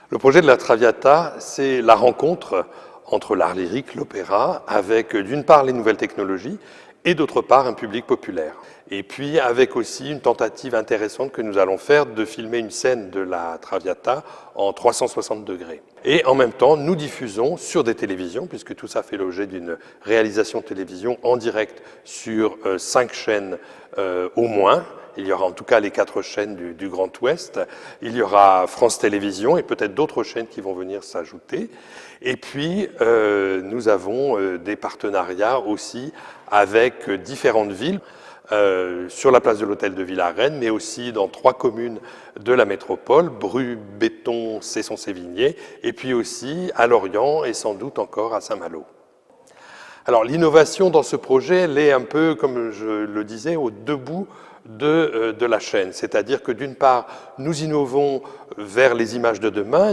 Le projet de la Traviata, c'est la rencontre entre l'art lyrique, l'opéra, avec d'une part les nouvelles technologies et d'autre part un public populaire. Et puis avec aussi une tentative intéressante que nous allons faire de filmer une scène de la Traviata en 360 degrés. Et en même temps, nous diffusons sur des télévisions, puisque tout ça fait l'objet d'une réalisation de télévision en direct sur 5 chaînes au moins. Il y aura en tout cas les 4 chaînes du Grand Ouest. Il y aura France Télévisions et peut-être d'autres chaînes qui vont venir s'ajouter. Et puis, nous avons des partenariats aussi avec différentes villes, sur la place de l'Hôtel de Ville à Rennes, mais aussi dans 3 communes de la métropole, Bru, Béton, Cesson-Sévigné, et puis aussi à Lorient et sans doute encore à Saint-Malo. Alors, l'innovation dans ce projet, elle est un peu, comme je le disais, aux deux bouts de la chaîne. C'est-à-dire que d'une part, nous innovons vers les images de demain,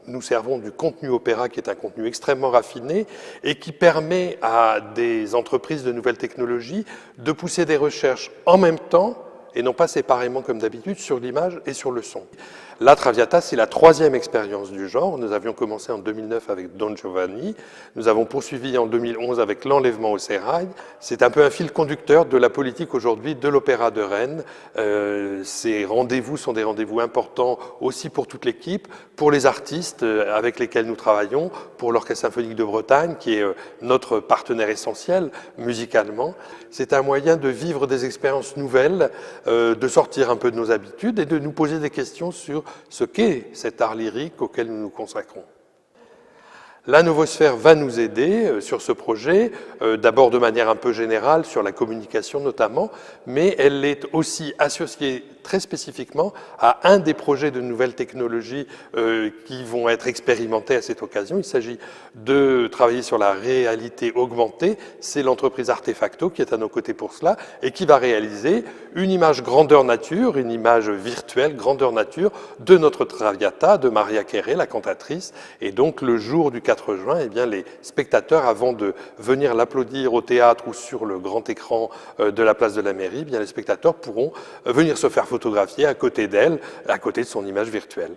nous servons du contenu opéra qui est un contenu extrêmement raffiné et qui permet à des entreprises de nouvelles technologies de pousser des recherches en même temps et non pas séparément comme d'habitude sur l'image et sur le son. La Traviata, c'est la 3e expérience du genre. Nous avions commencé en 2009 avec Don Giovanni. Nous avons poursuivi en 2011 avec L'Enlèvement au sérail. C'est un peu un fil conducteur de la politique aujourd'hui de l'Opéra de Rennes. Ces rendez-vous sont des rendez-vous importants aussi pour toute l'équipe, pour les artistes avec lesquels nous travaillons, pour l'Orchestre symphonique de Bretagne, qui est notre partenaire essentiel musicalement. C'est un moyen de vivre des expériences nouvelles, de sortir un peu de nos habitudes et de nous poser des questions sur ce qu'est cet art lyrique auquel nous nous consacrons. La Novosphère va nous aider sur ce projet, d'abord de manière un peu générale sur la communication notamment, mais elle est aussi associée très spécifiquement à un des projets de nouvelles technologies qui vont être expérimentés à cette occasion. Il s'agit de travailler sur la réalité augmentée. C'est l'entreprise Artefacto qui est à nos côtés pour cela et qui va réaliser une image grandeur nature, une image virtuelle grandeur nature de notre Traviata, de Maria Queré, la cantatrice. Et donc le jour du 4 juin, eh bien, les spectateurs, avant de venir l'applaudir au théâtre ou sur le grand écran de la place de la mairie, eh bien, les spectateurs pourront venir se faire photographier à côté d'elle, à côté de son image virtuelle.